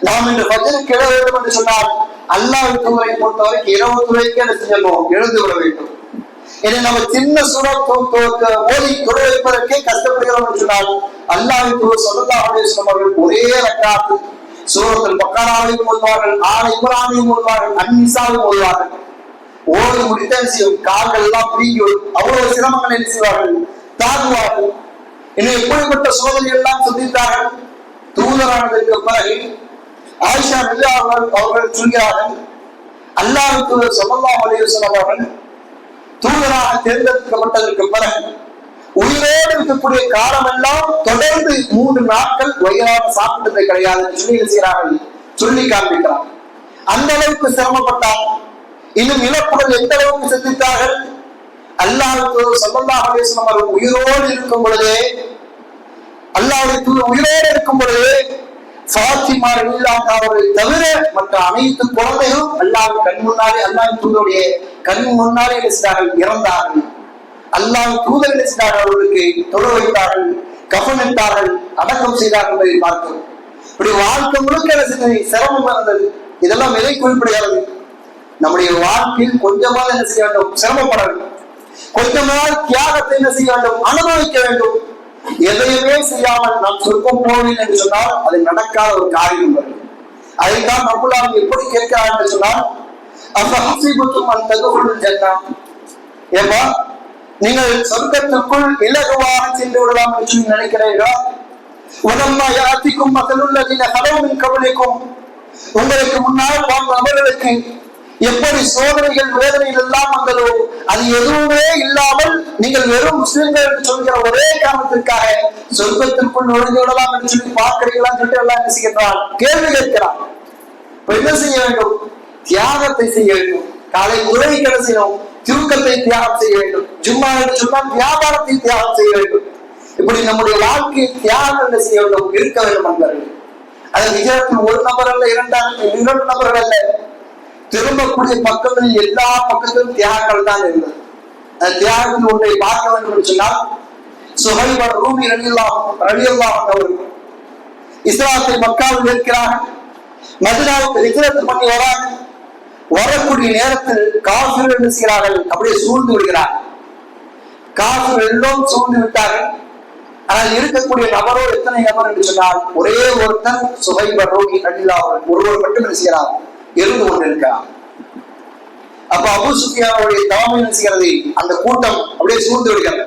Speaker 2: நாம் இன்று ஃபஜ்ருக்கு எழ வேண்டும் என்று சொன்னால் அல்லாஹ் தூதரை பொறுத்தவரைக்கும் இரவு துறைக்கு என்ன செய்யணும், எழுந்து விட வேண்டும். இதை நம்ம சின்ன சூரத் ஓதி தொழ வைப்பதற்கே கஷ்டப்படுகிறோம் என்று சொன்னால் அல்லாஹ் தூதர் ஸல்லல்லாஹு அலைஹி வஸல்லம் அவர்கள் ஒரே ரக்காத் சூரத்துல் பக்கராவையும் ஓதுவார்கள், ஆல இம்ரானையும் ஓதுவார்கள், அன்னிசாவையும் ஓதுவார்கள். ஓடி முடித்த கால்கள் எல்லாம் பிரிங்கி அவ்வளவு சிரமங்களை என்ன செய்வார்கள், தாங்குவார்கள். இன்னும் எப்படிப்பட்ட சோதனைகள் எல்லாம் சந்தித்தார்கள். தூதரானதற்கு பிறகு ஆயிஷா ரலியல்லாஹு அவர்கள் சொல்கிறார்கள், அல்லாஹ் தூதர் ஸல்லல்லாஹு அலைஹி வஸல்லம் அவர்கள் தூதராக தேர்ந்தெடுக்கப்பட்டதற்கு பிறகு உயிரோடு இருக்கக்கூடிய காலம் எல்லாம் தொடர்ந்து 3 நாட்கள் வயிறாக சாப்பிட்டது கிடையாது சொல்லி செய்கிறார்கள், சொல்லி காண்பிக்கிறார். அந்த அளவுக்கு சிரமப்பட்டார். இன்னும் இழப்புகள் எந்த அளவுக்கு சந்தித்தார்கள். அல்லாஹ் ஸல்லல்லாஹு அலைஹி வஸல்லம் அவர்கள் உயிரோடு இருக்கும் பொழுதே, அல்லாஹ்வுடைய தூதர் உயிரோடு இருக்கும் பொழுதே ஃபாத்திமா ரலியல்லாஹு அவர்களை தவிர மற்ற அனைத்து குழந்தைகளும் அல்லாஹ் கண் முன்னாலே, அல்லாஹ் தூதருடைய கண் முன்னாலே இறந்தார்கள். அல்லாஹ் தூதர் அவர்களுக்கு தொழ வைத்தார்கள், கஃனிட்டார்கள், அடக்கம் செய்தார்கள் என்பதை பார்க்கிறோம். இப்படி வாழ்க்கை முழுக்க சிரமம் இருந்தது. இதெல்லாம் எதை குறிப்பிடுகிறது, நம்முடைய வாழ்க்கையில் கொஞ்சமாக என்ன செய்ய வேண்டும், சிரமப்பட வேண்டும். கொஞ்சமாக தியாகத்தை என்ன செய்ய வேண்டும், அனுபவிக்க வேண்டும். எதையுமே செய்யாமல் நாம் சொர்க்கம் போவேன் என்று சொன்னால் அது நடக்காத ஒரு காரியம் வரும். அதைத்தான் ரப்புல் ஆலமீன் எப்படி கேட்கிறார் என்று சொன்னால், அஃபஹஸிபுதும் அன் ததுகுலுல் ஜன்னah, ஏப்பா நீங்கள் சொர்க்கத்துக்குள் இலகுவாக சென்று விடலாம் என்று நினைக்கிறீர்களா? வலம்மா யாத்திக்கும் மகளுள்ளதின கலவுமின் கவலைக்கும், உங்களுக்கு முன்னால் வாழ்ந்த நபர்களுக்கு எப்படி சோதனைகள் வேதனைகள் எல்லாம் வந்ததோ அது எதுவுமே இல்லாமல் நீங்கள் வெறும் முஸ்லிம்கள் என்று சொல்கிற ஒரே காரணத்திற்காக சொர்க்கத்திற்குள் நுழைந்து விடலாம் என்று சொல்லி பார்க்கிறீங்களா சொல்லிட்டு எல்லாம் என்ன செய்கின்றான், கேள்வி கேட்கிறான். என்ன செய்ய வேண்டும்? தியாகத்தை செய்ய வேண்டும். காலை உதவி செய்யணும், தூக்கத்தை தியாகம் செய்ய வேண்டும். ஜும்மா என்று சொன்னால் வியாபாரத்தை தியாகம் செய்ய வேண்டும். இப்படி நம்முடைய வாழ்க்கையை தியாகம் என்ன செய்ய வேண்டும், இருக்க வேண்டும் என்பார்கள். அது விஜயத்தில் ஒரு நபர் அல்ல, இரண்டு நபர்கள் அல்ல, திரும்பக்கூடிய பக்கங்களில் எல்லா பக்கத்திலும் தியாகங்கள் தான் இருந்தது. அந்த தியாகத்தில் ஒன்றை பார்க்க வேண்டும் என்று சொன்னால் சுஹைப் ரூமி ரலியல்லாஹு அவர்கள் இஸ்லாத்தை மக்காவில் இருக்கிறார்கள். மதீனாவுக்கு ஹிஜ்ரத் பண்ணி வராங்க. வரக்கூடிய நேரத்தில் காஃபிர்கள் என்ன செய்கிறார்கள், அப்படியே சூழ்ந்து விடுகிறார்கள். காஃபிர்கள் எல்லோரும் சூழ்ந்து விட்டார்கள். ஆனால் இருக்கக்கூடிய நபரோ எத்தனை நபர் என்று சொன்னால் ஒரே ஒருத்தன் சுஹைப் ரூமி ரலியல்லாஹு ஒருவர் மட்டும் என்ன செய்கிறார், இருந்து கொண்டிருக்கிறார். அப்ப அபூ சுஃபியானுடைய தலைமை என்ன செய்கிறது, அந்த கூட்டம் அப்படியே சூழ்ந்து விடுகிறது.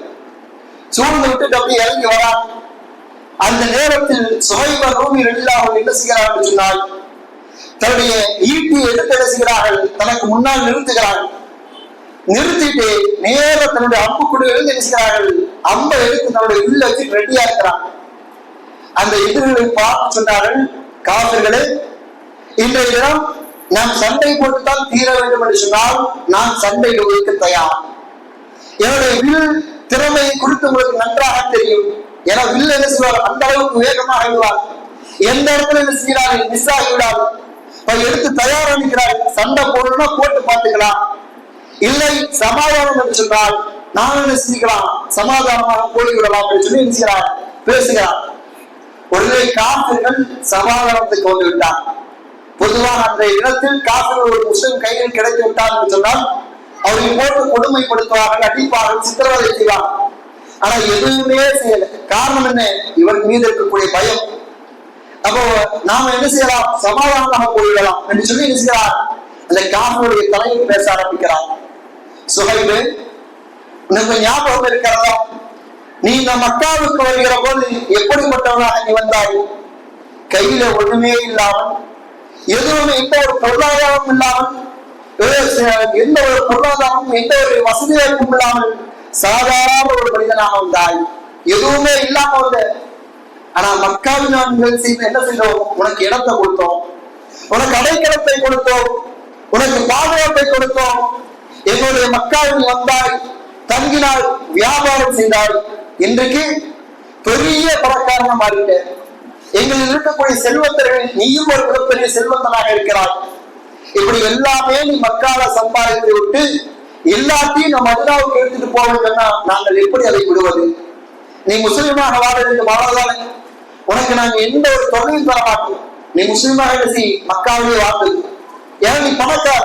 Speaker 2: சூழ்ந்து விட்டு அப்படியே இறங்கி வரான். அந்த நேரத்தில் சுஹைப் ரூமி ரலியல்லாஹு என்ன செய்கிறார் என்று சொன்னால் தன்னுடைய ஈட்டி எடுத்து என்ன செய்கிறார்கள், தனக்கு முன்னால் நிறுத்துகிறார்கள். நிறுத்திட்டு நேர தன்னுடைய அம்புக்குடி எழுந்து என்ன செய்கிறார்கள், அம்பை எடுத்து தன்னுடைய உள்ள வச்சு ரெடியா இருக்கிறான். அந்த எதிரிகளை பார்த்து சொன்னார்கள், காஃபிர்களே, இன்றைய தினம் நாம் சண்டை போட்டுத்தான் தீர வேண்டும் என்று சொன்னால் நான் சண்டையிடுவதற்கு தயார். என்னுடைய வில் திறமையை குறித்து உங்களுக்கு நன்றாக தெரியும். என வில் என்ன செய்வார், அந்த அளவுக்கு வேகமாக விடுவார். எந்த இடத்துல என்ன செய்கிறார்கள், மிஸ் ஆகிவிடாது. எடுத்து தயாரா நிற்கிறார். சண்டை போடணும்னா போட்டு பார்த்துக்கலாம், இல்லை சமாதானம் என்று சொன்னால் நான் என்ன செய்யலாம், சமாதானமாக போய்விடலாம் என்று சொல்லி என்ன செய்கிறார், பேசுகிறார். ஒருவேளை காஃபிர்கள் சமாதானத்துக்கு வந்து விட்டார். பொதுவாக அந்த இடத்தில் காஃபிர்கள் ஒரு முஸ்லிம் கையில் கிடைத்து விட்டார் என்று சொன்னால் அவரை போட்டு கொடுமைப்படுத்துவார்கள், அடிப்பார்கள், சித்திரவதை செய்வார்கள். ஆனா எதுவுமே செய்யல. காரணம் என்ன, இவன் மீது இருக்கக்கூடிய பயம். அப்போ நாம என்ன செய்யலாம், சமாதானமாக போய்விடலாம் என்று சொல்லி என்ன செய்யலாம், அந்த காஃபிருடைய தலையில் பேச ஆரம்பிக்கிறார். சுஹைப், உனக்கு ஞாபகம் இருக்கிறதா, நீ இந்த மக்காவுக்கு வருகிற போது எப்படிப்பட்டவனாக நீ வந்தாய்? கையில ஒண்ணுமே இல்லாமல், எதுவுமே எந்த ஒரு பொருளாதாரமும் இல்லாமல், எந்த ஒரு பொருளாதாரமும் எந்த ஒரு வசதி வாய்ப்பும் இல்லாமல் சாதாரண ஒரு மனிதனாக வந்தாய். எதுவுமே இல்லாம வந்த. ஆனா மக்காவில் நாங்கள் என்ன செய்தோம், உனக்கு இடத்தை கொடுத்தோம், உனக்கு அடைக்கலத்தை கொடுத்தோம், உனக்கு பாதுகாப்பை கொடுத்தோம். எங்களுடைய மக்காவில் வந்தாய், தங்கினாய், வியாபாரம் செய்தாய். இன்றைக்கு பெரிய பணக்காரனா மாறிட்ட. எங்களில் இருக்கக்கூடிய செல்வந்தர்கள் நீயும் ஒரு மிகப்பெரிய செல்வந்தனாக இருக்கிறாய். இப்படி எல்லாமே நீ மக்கால சம்பாதித்து விட்டு எல்லாத்தையும் நம்ம மதீனாவுக்கு எடுத்துட்டு போக வேண்டும்னா நாங்கள் எப்படி அதை விடுவது? நீ முஸ்லிமாக வாழ வேண்டும், வாழதானே. உனக்கு நாங்க எந்த ஒரு தொகையும் தர மாட்டோம். நீ முஸ்லிமாக எழுதி மக்காவிலே வாழ்ந்து. ஏன்னா நீ பணக்கார,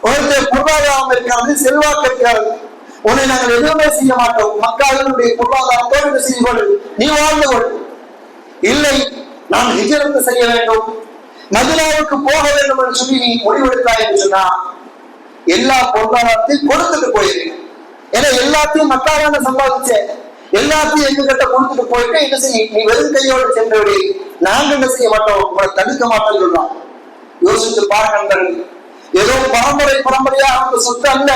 Speaker 2: உனக்கு பொருளாதாரம் இருக்கிறது, செல்வாக்கு இருக்கிறது. உன்னை நாங்கள் எதுவுமே செய்ய மாட்டோம். மக்காவினுடைய பொருளாதாரத்தோடு செய்து கொள், நீ வாழ்ந்து கொள். இல்லை, நான் ஹிஜ்ரத் செய்ய வேண்டும், மதீனாவுக்கு போக வேண்டும் என்று சொல்லி நீ முடிவெடுத்தாய் என்று சொன்னா எல்லா பொருளாதாரத்தையும் கொடுத்துட்டு போயிருக்க. ஏன்னா எல்லாத்தையும் மக்காவான சம்பாதிச்சேன், எல்லாத்தையும் எங்க கிட்ட கொடுத்துட்டு போயிட்டு என்ன செய்ய, நீ வெறும் கையோடு சென்றவடி, நாங்க என்ன செய்ய மாட்டோம், உங்களை தடுக்க மாட்டோம்னு சொல்றான். யோசித்து பாருங்க, ஏதோ பரம்பரையா அவங்க சொத்து அல்ல,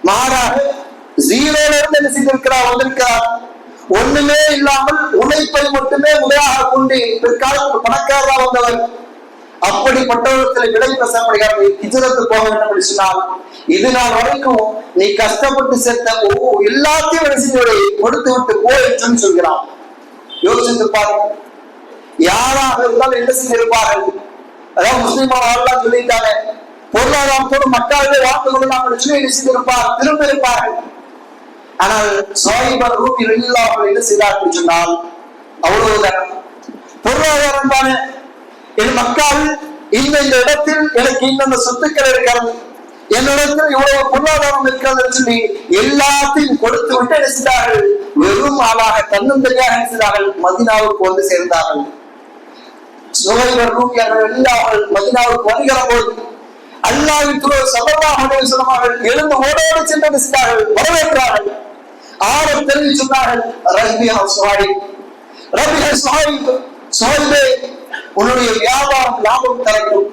Speaker 2: மாறாக ஜீரோல இருந்து என்ன செய்திருக்கிறார், வந்திருக்கிறார். ஒண்ணுமே இல்லாமல் உழைப்பை மட்டுமே முறையாக கொண்டு பிற்காலத்தில் பணக்காரரா வந்தவர். அப்படிப்பட்டவர்கள் விலை பேசப்படுகிறது. ஹிஜ்ரத் போக வேண்டும் என்று சொன்னால் இது நாள் வரைக்கும் நீ கஷ்டப்பட்டு சேர்த்த எல்லாத்தையும் கொடுத்து விட்டு போயிடுச்சுன்னு சொல்கிறான். யோசித்து பாருங்க, யாராக இருந்தாலும் என்ன செய்திருப்பார்கள்? அதாவது முஸ்லிமான ஆள்லாம் சொல்லிட்டாங்க, பொருளாதாரத்தோடு மக்களே வாழ்ந்து கொள்ளலாம் என்று சொல்லி என்ன செய்திருப்பார், திரும்ப இருப்பார்கள். ஆனால் சுஹைப் ரூமி ரலியல்லாஹு அன்ஹு என்ன செய்தார் சொன்னால் அவ்வளவுதான். பொருளாதாரம் தானே, என் மக்கள் இந்த இடத்தில் எனக்கு இன்னொரு சொத்துக்கள் இருக்கிறது, என்னிடத்தில் இவ்வளவு பொருளாதாரம் இருக்கிறது சொல்லி எல்லாத்தையும் கொடுத்து விட்டு என்ன செய்தார்கள், வெறும் ஆளாக தன்னந்தனியாக என்ன செய்தார்கள், மதீனாவுக்கு வந்து சேர்ந்தார்கள். சுஹைப் ரூமி ரலியல்லாஹு மதீனாவுக்கு வருகிற போது அல்லாஹ்வின் தூதர் ஸல்லல்லாஹு அலைஹி வஸல்லம் அவர்கள் எழுந்து ஓடோடி சென்று என்ன செய்தார்கள், வரவேற்றார்கள். ஆறு தெரிவி சொன்னார்கள், ரஹ்பியா சுஹைப், உன்னுடைய வியாபாரம் லாபம் தரட்டும்,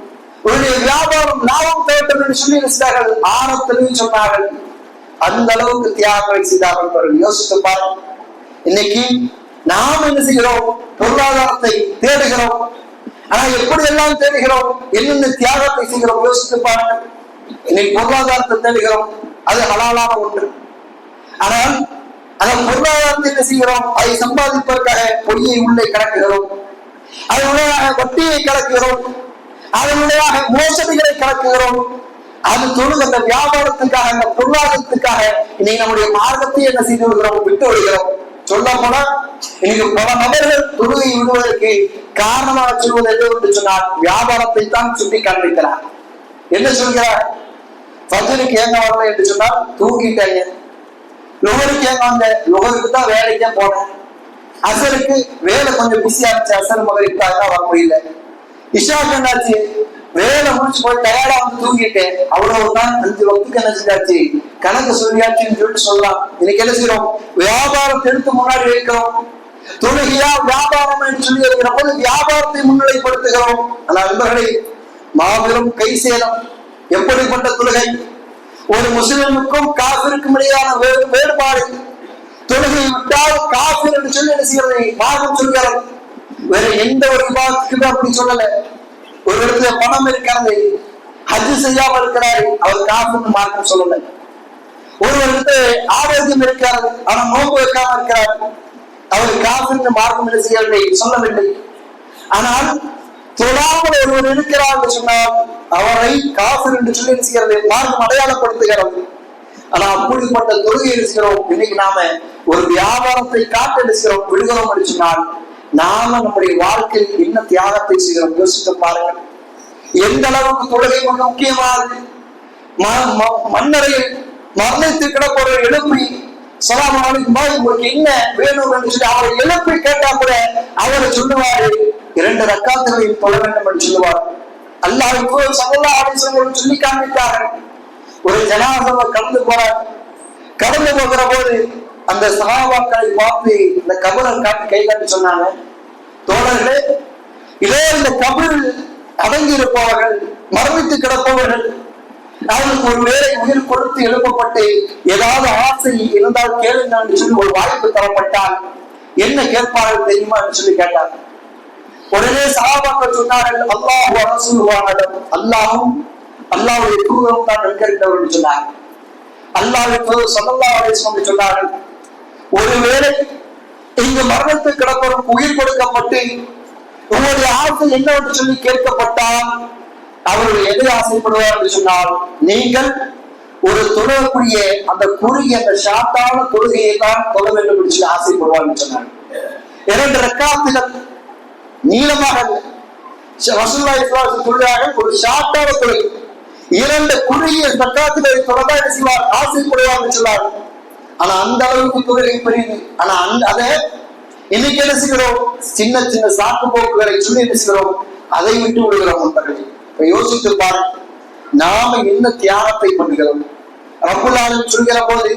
Speaker 2: உன்னுடைய வியாபாரம் லாபம் தரட்டும் என்று சொல்லி இருக்கிறார்கள். ஆரத்திலையும் சொன்னார்கள். அந்த அளவுக்கு தியாகம் செய்தார்கள். யோசித்து பாருங்க. இன்னைக்கு நாம் என்ன செய்கிறோம்? பொருளாதாரத்தை தேடுகிறோம். ஆனா எப்படி எல்லாம் தேடுகிறோம்? என்னென்ன தியாகத்தை செய்கிறோம்? யோசித்து பாருங்க. இன்னைக்கு பொருளாதாரத்தை தேடுகிறோம், அது ஹலாலான ஒன்று. ஆனால் அந்த பொருளாதாரத்தை என்ன செய்கிறோம்? அதை சம்பாதிப்பதற்காக பொய்யை உள்ளே கலக்குகிறோம், அதனுடைய வட்டியை கலக்குகிறோம், அதனுடைய மோசடிகளை கலக்குகிறோம். அது தொழுது அந்த வியாபாரத்துக்காக, அந்த பொருளாதாரத்துக்காக இன்னைக்கு நம்முடைய மார்க்கத்தை என்ன செய்து விடுகிறோம்? விட்டு விடுகிறோம். சொல்ல போனா இன்னைக்கு பல நபர்கள் தொழுகை விடுவதற்கு காரணமாக சொல்வது என்று சொன்னார், வியாபாரத்தை தான் சுட்டி காண்பிக்கிறார். என்ன சொல்கிறார்? ஃபஜ்ருக்கு ஏங்க வரல என்று சொன்னால் தூங்கிட்டாங்க. லுஹருக்கு ஏங்க வந்த? லுஹருக்கு தான் வேலைக்கே போனேன். அசருக்கு வேலை கொஞ்சம் பிஸியா இருந்துச்சு, அசர் மகரிக்காக தான் வர முடியல. இஷாக்கு என்னாச்சு? வேலை முடிச்சு போய் டயர்டா வந்து தூங்கிட்டேன். அவ்வளவுதான். 5 வக்துக்கு என்ன செஞ்சாச்சு? கணக்கு சொல்லியாச்சுன்னு சொல்லிட்டு சொல்லலாம். இன்னைக்கு என்ன செய்யறோம்? வியாபாரத்தை எடுத்து முன்னாடி வைக்கிறோம். தொழுகையா வியாபாரம் என்று சொல்லி இருக்கிற போது வியாபாரத்தை முன்னிலைப்படுத்துகிறோம். ஆனால் நண்பர்களே, மாபெரும் கை சேதம். எப்படிப்பட்ட தொழுகை? ஒரு முஸ்லிமுக்கும் காபிருக்கும் இடையான வேறுபாடு. தொழுகை விட்டால் காபிர் என்று சொல்லி என்ன செய்யறது? மார்க்கம் சொல்கிறது. வேற எந்த ஒரு விவாதத்துக்கு அப்படி சொல்லல. ஒரு இடத்துல பணம் இருக்கிறது, ஹஜ் செய்யாமல் இருக்கிறாரு, அவர் காபிர்னு மார்க்கம் சொல்லல. ஒரு இடத்துல ஆரோக்கியம் இருக்கிறது, ஆனா நோன்பு வைக்காம இருக்கிறார், அவர் காபிர்னு மார்க்கம் என்ன செய்யவில்லை, சொல்லவில்லை. ஆனால் தொழாமல் ஒருவர் இருக்கிறார் என்று சொன்னால் அவரை காபிர் என்று சொல்லி என்ன செய்கிறது? மார்க்கம் அடையாளப்படுத்துகிறது. ஆனா அப்படிப்பட்ட தொழுகை இருக்கிறோம். இன்னைக்கு நாம ஒரு வியாபாரத்தை காட்டு எடுக்கிறோம், விடுகிறோம் என்று சொன்னால் நாம நம்முடைய வாழ்க்கையில் என்ன தியாகத்தை செய்கிறோம்? யோசித்து பாருங்கள். எந்த அளவுக்கு தொழுகை மிக முக்கியமானது. மன்னரையில் மரணத்து கிடப்பவரை எழுப்பி சலாம் அலைக்கும் உங்களுக்கு என்ன வேணும் என்று சொல்லி அவரை எழுப்பி கேட்டா கூட அவரை சொல்லுவாரு, 2 ரக்காத்துகளையும் தொழ வேண்டும் என்று சொல்லுவார். அல்லாஹ் ஸல்லல்லாஹு அலைஹி வஸல்லம் சொல்லி காண்பித்தார்கள். ஒரு ஜனாசாவை கடந்து போறார். கடந்து போகிற போது அந்த சஹாபாக்களை பார்த்து இந்த கபரை காட்டி கை காட்டி சொன்னாங்க, தோழர்களே, இதே இந்த கபரில் அடங்கி இருப்பவர்கள், மரணித்து கிடப்பவர்கள், அவர்களுக்கு ஒரு வேலை உயிர் கொடுத்து எழுப்பப்பட்டு ஏதாவது ஆசை இருந்தால் கேளுங்க என்று சொல்லி ஒரு வாய்ப்பு தரப்பட்டால் என்ன கேட்பார்கள் தெரியுமா என்று சொல்லி கேட்டார். உடனே சஹாபாக்கள் சொன்னார்கள், அல்லாஹ் வ ரசூலுஹு அலம், அல்லாஹ்வும் அல்லாஹ்வுடைய தூதரும் தான் நன்கறிந்தவர் என்று சொன்னார். அல்லாஹ்வுடைய தூதர் ஸல்லல்லாஹு அலைஹி வஸல்லம் சொன்னார்கள், ஒருவேளை இங்கு மரணத்து கிடப்பவருக்கு உயிர் கொடுக்கப்பட்டு உங்களுடைய ஆசை என்னவென்று சொல்லி கேட்கப்பட்டால் அவர்கள் எதை ஆசைப்படுவார் என்று சொன்னால், நீங்கள் ஒரு தொழக்கூடிய அந்த குறுகிய அந்த ஷார்ட்டான தொழுகையை தான் தொழ வேண்டும் என்று சொல்லி ஆசைப்படுவார் என்று சொன்னார். 2 ரக்காத்துகள் நீளமாக ரசூலுல்லாஹி ஸல்லல்லாஹு அலைஹி வஸல்லம் சொல்றார்கள், ஒரு ஷார்ட்டான தொழுகை 2 குறுகிய ரக்காத்துகளை தொழதான் என்ன செய்வார்? ஆசைப்படுவார் என்று சொன்னார். ஆனா அந்த அளவுக்கு தொழுகை பெரியது. ஆனா அதை இன்னைக்கு என்ன செய்கிறோம்? சின்ன சின்ன சாக்கு போக்குகளை சொல்லி என்ன செய்கிறோம்? அதை விட்டு விடுகிறோம். யோசித்து பாரு, நாம என்ன தியாகத்தை பண்ணுகிறோம்? ரப்புல் ஆலமீன் சொல்கிற போது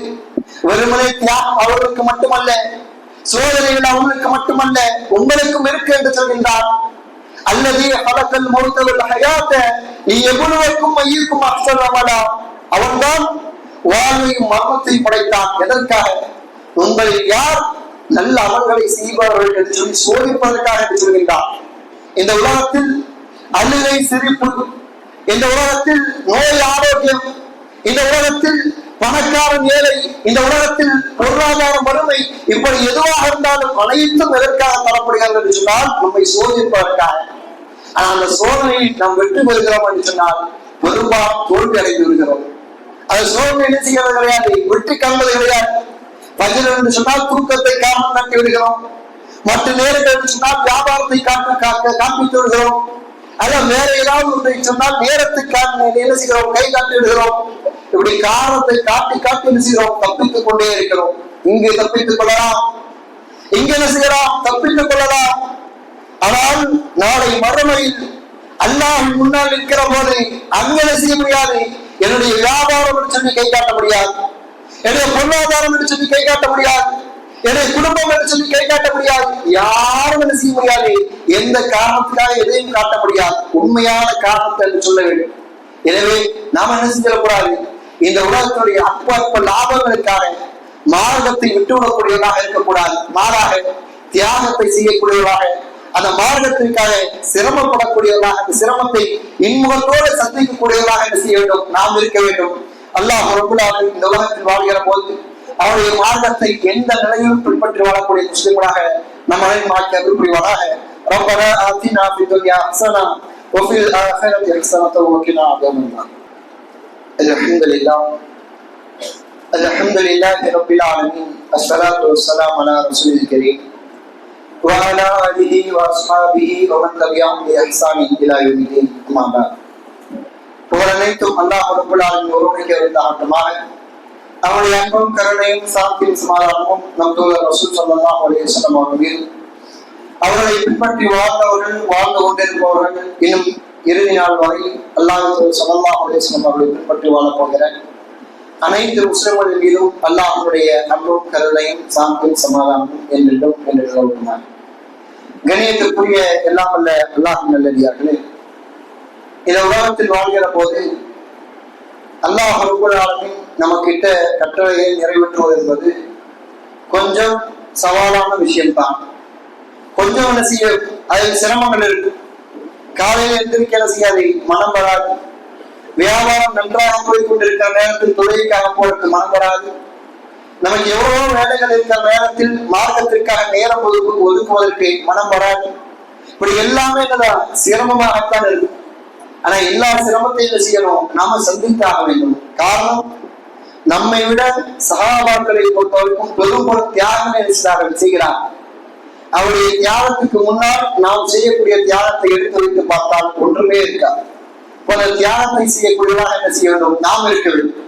Speaker 2: வெறுமனே தியாகம் அவர்களுக்கு மட்டுமல்ல, சோதனைகள் அவர்களுக்கு மட்டுமல்ல, உங்களுக்கும் இருக்கு என்று சொல்கின்றார். அல்லது ஹலக்கல் மௌத வல் ஹயாத லியப்லுவக்கும் அய்யுக்கும் அஹ்ஸனு அமலா, அவன்தான் வாழ்வையும் மரணத்தையும் படைத்தான். எதற்காக? உங்களில் யார் நல்ல அமல்களை செய்வார்கள் என்று சொல்லி சோதிப்பதற்காக என்று சொல்கின்றார். இந்த உலகத்தில் அழுகை சிரிப்பு, இந்த உலகத்தில் நோய் ஆரோக்கியம், இந்த உலகத்தில் பணக்காரன் ஏழை, இந்த உலகத்தில் பொருளாதார வறுமை, இப்படி எதுவாக இருந்தாலும் அனைத்தும் எதற்காக தரப்படுகிறது என்று சொன்னால் நம்மை சோதிப்பதற்காக. ஆனால் அந்த சோதனையை நாம் வெற்றி பெறுகிறோம் என்று சொன்னால் பெரும்பாலும் தோல்வி அடைந்து விடுகிறோம். அந்த சோதனை என்ன செய்கிறது கிடையாது, வெற்றி காண்பது கிடையாது. பஜர் என்று சொன்னால் தூக்கத்தை காரணம் காட்டி விடுகிறோம். மற்ற நேரங்கள் என்று சொன்னால் வியாபாரத்தை காண்பித்து விடுகிறோம். அதான் வேற ஏதாவது ஒன்றை சொன்னால் நேரத்துக்கான என்ன செய்கிறோம்? கை காட்டி விடுகிறோம். இப்படி காரணத்தை காட்டி காட்டி என்ன செய்கிறோம்? தப்பித்துக் கொண்டே இருக்கிறோம். இங்கு தப்பித்துக் கொள்ளலாம், இங்க என்ன செய்யலாம்? தப்பித்துக் கொள்ளலாம். ஆனால் நாளை மறுமையில் அல்லாஹ் முன்னால் இருக்கிற போது அங்கே செய்ய முடியாது. என்னுடைய வியாபாரம் என்று சொல்லி கை காட்ட முடியாது, என்னுடைய பொருளாதாரம் என்று சொல்லி கை காட்ட முடியாது, என்னுடைய குடும்பம் என்று சொல்லி கை காட்ட முடியாது, யாரும் என்ன செய்ய முடியாது, எந்த காரணத்துக்காக எதையும் காட்ட முடியாது, உண்மையான காரணத்தை என்று சொல்ல வேண்டும். எனவே நாம என்ன செஞ்சிடக்கூடாது, இந்த உலகத்துடைய அற்ப அற்ப லாபங்களுக்காக மார்க்கத்தை விட்டுவிடக்கூடியவர்களாக இருக்கக்கூடாது. மாறாக தியாகத்தை செய்யக்கூடியவர்களாக, அந்த மார்க்கத்திற்காக சிரமப்படக்கூடியவர்களாக, அந்த சிரமத்தை இன்முகத்தோடு சந்திக்கக்கூடியவர்களாக என்ன செய்ய வேண்டும், நாம் இருக்க வேண்டும். அல்லாஹ் ரப்பல் ஆலமீன் இந்த உலகத்தில் வாழ்கிற போது அவருடைய மார்க்கத்தை எந்த நிலையிலும் பின்பற்றி வாழக்கூடிய முஸ்லிம்களாக நம்ம அனைவரும் அருள் புரிவாராக. ரப்பனா ஆத்தினா ஃபித் துன்யா ஹஸனா வ ஃபில் ஆখিরাতি ஹஸனத்தன் வ கினா அஸாபன்னார். அல்ஹம்துலில்லாஹி ரப்பில் ஆலமீன். அஸ்ஸலாத்து வஸ்ஸலாமு அலா ரசூலில் கரீம் வ அலா ஆலிஹி வ அஸ்ஹாபிஹி வ மன் தபிஅஹும் பி இஹ்சானின் இலா யௌமிddin. அம்மா பஅத். புகழ் அனைத்தும் அல்லாஹ் ரப்பல் ஆலமீன் ஒருவனுக்கே உரித்தாகட்டுமாக. அவருடைய அன்பும் கருணையும் சாந்தியும் சமாதானமும் நம் தூதர் ரசூல் ஸல்லல்லாஹு அலைஹி வஸல்லம் அவர்கள், அவர்களை பின்பற்றி வாழ்ந்து கொண்டிருப்பவர்கள் இன்னும் இறுதி நாள் வரை அல்லாஹ் ஸல்லல்லாஹு அலைஹி வஸல்லம் அவர்களை பின்பற்றி வாழப் போகிற அனைத்து முஸ்லிம்களின் மீதும் அல்லாஹ்வுடைய அன்பும் கருணையும் சாந்தியும் சமாதானமும் என்றென்றும் நிலவுகிறார். கணியத்திற்குரிய எல்லாம் அல்ல அல்லாஹ் நல்லடியார்களே, இந்த உலகத்தில் வாழ்கிற போது அல்லாஹ் ரப்பல் ஆலமீன் நமக்கிட்ட கட்டளையை நிறைவேற்றுவது என்பது கொஞ்சம் சவாலான விஷயம்தான். கொஞ்சம் என்ன செய்ய, அதில் சிரமங்கள் இருக்கு. காலையில் எந்திரிக்க என்ன செய்யாது, மனம் வராது. வியாபாரம் நன்றாக போய் கொண்டிருக்கிற நேரத்தில் தொழிலுக்காக போறதுக்கு மனம் வராது. நமக்கு எவ்வளவோ வேலைகள் இருக்கிற நேரத்தில் மார்க்கத்திற்காக நேரம் ஒதுக்குவதற்கு மனம் வராது. இப்படி எல்லாமே என்னதான் சிரமமாகத்தான் இருக்கு. ஆனா எல்லா சிரமத்தையும் செய்யணும், நாம சந்தித்தாக வேண்டும். காரணம், நம்மை விட சஹாபாக்களை பொறுத்தவரைக்கும் பெரும் தியாகம் செய்கிறார். அவருடைய தியாகத்துக்கு முன்னால் நாம் செய்யக்கூடிய தியாகத்தை எடுத்து வைத்து பார்த்தால் ஒன்றுமே இருக்காது. பல தியாகத்தை செய்யக்கூடியவராக என்ன செய்ய வேண்டும், நாம் இருக்க வேண்டும்.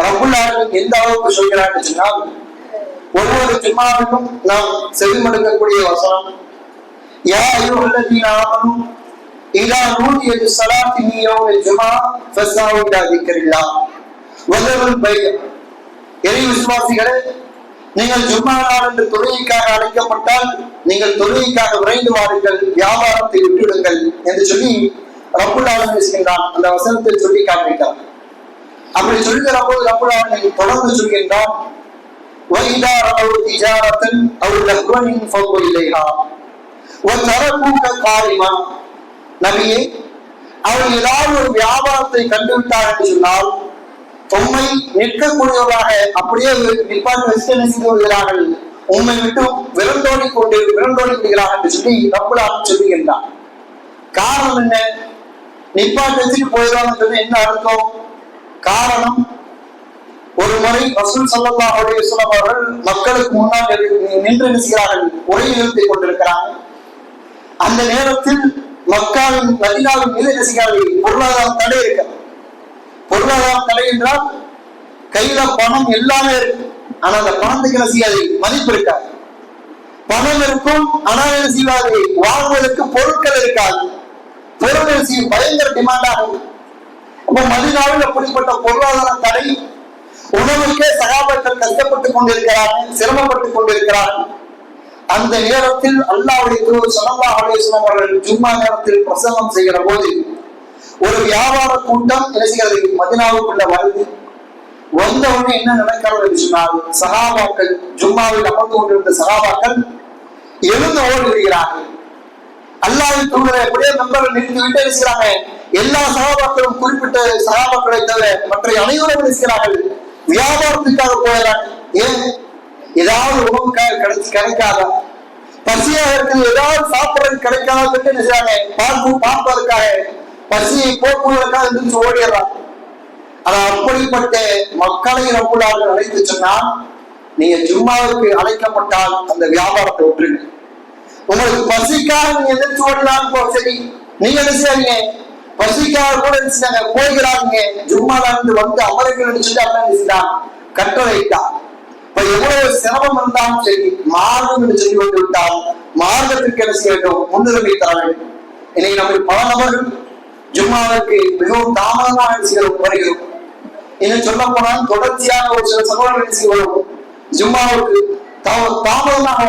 Speaker 2: ரப்பல் ஆலமீன் எந்த அளவுக்கு சொல்கிறார் சொன்னால், ஒவ்வொரு ஜும்மாவிலும் நாம் செவிமடுக்கக்கூடிய வசனம், யா அய்யுஹல்லதீன ஆமனூ இதா நூதிய லிஸ்ஸலாத்தி மின் யௌமில் ஜும்ஆ ஃபஸ்ஸாவு இலா திக்ரில்லாஹ் வ தருல் பைஅ. இறை விசுவாசிகளே, நீங்கள் ஜும்மா நாள் என்று தொழுகைக்காக அழைக்கப்பட்டால் நீங்கள் தொழுகைக்காக விரைந்து வாருங்கள், வியாபாரத்தை விட்டுவிடுங்கள் என்று சொல்லி ரப்பல் ஆலமீன் சொல்கிறான். அந்த வசனத்தை சொல்லி காண்பிக்கிறார். அப்படி சொல்கிற போது ரப்பல் ஆலமீன் தொடர்ந்து சொல்கின்றான், وَإِذَا رَأَوْا تِجَارَةً أَوْ لَهْوًا انفَضُّوا إِلَيْهَا وَتَرَكُوكَ قَائِمًا. நபியே, அவர் ஏதாவது ஒரு வியாபாரத்தை கண்டுவிட்டார் என்று சொன்னால் உண்மை நிற்கக்கூடியவராக அப்படியே நிற்பாட்டு வச்சு செய்து வருகிறார்கள், உண்மை விட்டு விரண்டோடி விடுகிறார்கள் என்று சொல்லி ரப்பல் ஆலமீன் சொல்லுகின்றார். காரணம் என்ன? நிப்பாட்டு வச்சுட்டு போயிடுவாங்க சொல்லி என்ன அர்த்தம்? காரணம், ஒரு முறை ரசூல் ஸல்லல்லாஹு அலைஹி வஸல்லம் அவர்கள் மக்களுக்கு முன்னால் நின்று நிற்கிறார்கள், உரை நிறுத்திக் கொண்டிருக்கிறாங்க. அந்த நேரத்தில் மக்காவின் மதீனாவின் மீது நிற்கிறார்கள். பொருளாதாரம் தடை இருக்கிறது. பொருளாதாரம் தடை என்றால் கையில பணம் எல்லாமே இருக்கு, ஆனா அந்த பணத்துக்கு என்ன செய்யாது, மதிப்பு இருக்காது. பணம் இருக்கும், ஆனால் என்ன செய்யாது, வாங்குவதற்கு பொருட்கள் இருக்காது. பொருட்கள் பயங்கர டிமாண்ட் ஆகும். அப்ப மதீனாவில் அப்படிப்பட்ட பொருளாதார தடை, உணவுக்கே சகாபாக்கள் கஷ்டப்பட்டுக் கொண்டிருக்கிறார்கள், சிரமப்பட்டுக் கொண்டிருக்கிறார்கள். அந்த நேரத்தில் அல்லாஹ்வுடைய தூதர் ஸல்லல்லாஹு அலைஹி வஸல்லம் அவர்கள் ஜும்மா நேரத்தில் பிரசங்கம் செய்கிற போது ஒரு வியாபார கூட்டம் என்ன செய்கிறது, மதீனாவுக்குள்ள வருது. வந்த உடனே என்ன நடக்கிறது என்று சொன்னால், சஹாபாக்கள் ஜும்மாவில் அமர்ந்து கொண்டிருந்த சஹாபாக்கள் எழுந்து ஓடி விடுகிறார்கள். அல்லாஹ்வின் தூதரை எப்படியே மெம்பர்கள் நிறுத்தி விட்டு இருக்கிறாங்க. எல்லா சஹாபாக்களும் குறிப்பிட்ட சஹாபாக்களை தவிர மற்ற அனைவரும் இருக்கிறார்கள், வியாபாரத்துக்காக போகிறார்கள். ஏன்? ஏதாவது உணவுக்காக கிடைக்காதா, பசியாக இருக்குது, ஏதாவது சாப்பிடுறது கிடைக்காத என்ன செய்யறாங்க, பார்ப்பதற்காக பசியை போக்குவதற்காக எந்திரிச்சு ஓடிடுறாங்க. ஆனா அப்படிப்பட்ட மக்களை ரப்பல் ஆலமீன் அழைத்து சொன்னால், நீங்க ஜும்மாவுக்கு அழைக்கப்பட்டால் அந்த வியாபாரத்தை விட்டுருங்க. உங்களுக்கு பசிக்காக நீங்க எந்திரிச்சு ஓடலாம், சரி, நீங்க என்ன செய்யாதீங்க, பசிக்காக கூட போய்கிறாங்க, ஜும்மால இருந்து வந்து அமருங்கள் சொல்லி அல்ல கட்டளையிட்டார். இப்ப எவ்வளவு சிரமம் இருந்தாலும் சரி, மார்க்கம் என்று சொல்லி வந்து விட்டால் மார்க்கத்திற்கு என்ன செய்ய வேண்டும், முன்னுரிமை தர வேண்டும். இன்னைக்கு நம்ம பல நபர்கள் ஜும்மாவுக்கு மிகவும் தாமதமாக வருகிறோம். இன்னும் சொல்ல போனால் தொடர்ச்சியாக ஒரு சில சகோதரர்கள் செய்வோம், ஜும்மாவுக்கு தாமதமாக.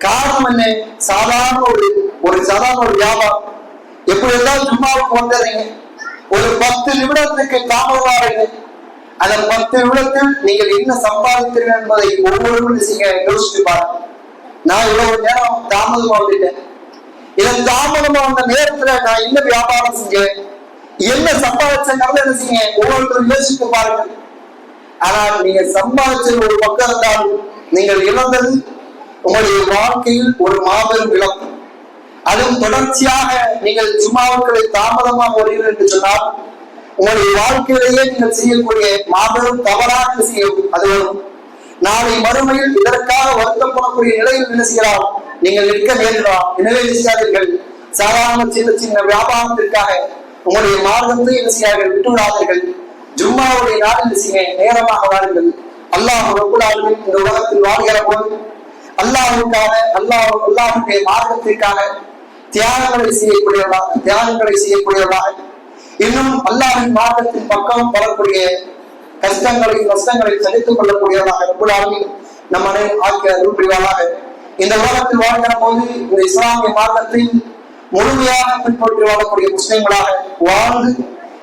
Speaker 2: காரணம் என்ன? சாதாரண ஒரு சாதாரண ஒரு வியாபாரம். எப்படி இருந்தாலும் ஜும்மாவுக்கு வந்துடுறீங்க, ஒரு 10 நிமிடத்துக்கு தாமதமாறீங்க. அந்த 10 நிமிடத்தில் நீங்கள் என்ன சம்பாதித்தீர்கள் என்பதை ஒவ்வொருவரும் யோசிச்சு பாருங்க. நான் இவ்வளவு நேரம் தாமதமா வந்துட்டேன், இதன் தாமதமா வந்த நேரத்துல நான் என்ன வியாபாரம் செஞ்சேன், என்ன சம்பாதிச்சங்கிறத என்ன செய்ய ஒவ்வொருத்தரும் யோசித்து பாருங்க. ஆனால் நீங்க சம்பாதிச்ச ஒரு பக்கம் இருந்தாலும் நீங்கள் இழந்தது உங்களுடைய வாழ்க்கையில் ஒரு மாபெரும் இழப்பு. அதுவும் தொடர்ச்சியாக நீங்கள் ஜும்மாவுக்களை தாமதமாக வருகிறீர்கள் என்று சொன்னால் உங்களுடைய வாழ்க்கையிலேயே நீங்கள் செய்யக்கூடிய மாபெரும் தவறாக செய்யும். அது வரும். நாளை மறுமையில் இதற்காக வருத்தப்படக்கூடிய நிலையில் என்ன செய்யலாம், நீங்கள் நிற்க நேரிடலாம். எனவே செய்யாதீர்கள். சாதாரண சின்ன சின்ன வியாபாரத்திற்காக உங்களுடைய மார்க்கத்தை என்ன செய்யார்கள், விட்டு விடாதீர்கள். ஜும்மாவுடைய நாளில் செய்ய நேரமாக வாருங்கள். அல்லாஹ் ரப்பல் ஆலமீன் இந்த உலகத்தில் வாழ்கிற போது அல்லாஹ்வுக்காக அல்லாஹ்வுடைய மார்க்கத்திற்காக தியாகங்களை செய்யக்கூடியவர்களாக இன்னும் அல்லாஹ்வின் மார்க்கத்தின் பக்கம் வரக்கூடிய கஷ்டங்களை சகித்துக் கொள்ளக்கூடியவர்களாக ரப்பல் ஆலமீன் நம் அனைவரும் ஆக்கிய அருள் புரிவாராக. இந்த உலகத்தில் வாழ்கிற போது இந்த இஸ்லாமிய மார்க்கத்தில் முழுமையாக பின்பற்றி வாழக்கூடிய முஸ்லிம்களாக வாழ்ந்து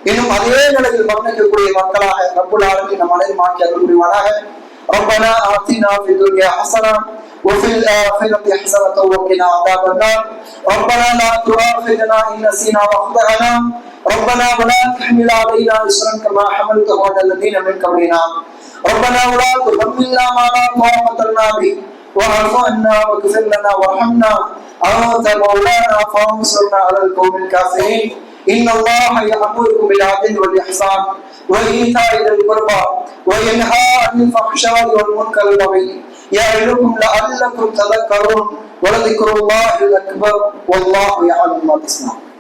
Speaker 2: இன்னும் அதே நிலையில் மரணிக்கக்கூடிய மக்களாக ரப்பல் ஆலமீன் நம் அனைவரும் ஆக்கிய அருள் புரிவாராக. ربنا آتنا في الدنيا حسنة وفي الآخرة حسنة وقنا عذاب النار. ربنا لا تؤاخذنا إن نسينا وأخطأنا. ربنا ولا تحمل علينا إصرا كما حملته على الذين من قبلنا. ربنا ولا تحملنا ما لا طاقة لنا به واعف عنا واغفر لنا وارحمنا أنت مولانا فانصرنا على القوم الكافرين. إن الله يأمركم بالعدل والإحسان وإيتاء ذي القربى وينهى عن الفحشاء والمنكر والبغي يعظكم لعلكم تذكرون ولذكر الله الأكبر والله يعلم ما تصنعون.